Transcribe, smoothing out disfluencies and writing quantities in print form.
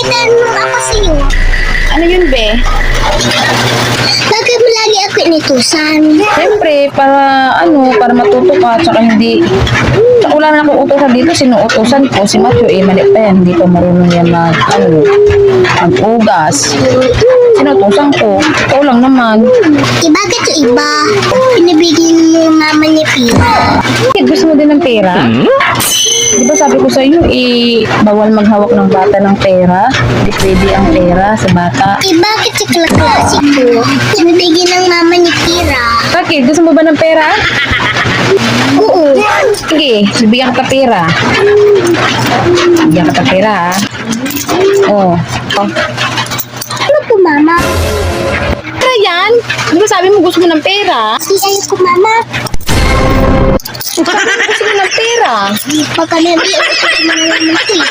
tinanong ako sa'yo. Ano yun, be? Bakit mo lagi ako inutusan? Siyempre, para matuto ka, tsaka hindi, tsaka wala na akong utosan dito, sinuutosan ko, si Matthew, mali pa yan, hindi pa marunong yan mag-ugas. Sinuutosan ko, ikaw lang naman. Bakit yung iba? Pinibigyan mo yung mama niya pira. Bakit gusto mo din ng pera? Di ba sabi ko sa iyo, bawal maghawak ng bata ng pera, hindi pwede ang pera sa bata. Bakit si klase ko? Pinibigyan ng mama niya pira. Bakit? Gusto mo ba ng pera? Oo. Sige, bigyan ka pera. Bigyan ka pera, ha? Oh. Ano po, mama? Pera yan? Di ba sabi mo gusto mo ng pera? Ayaw ko, mama. Gusto mo ng pera? Pagka nabi, ako sa mga naman ko eh.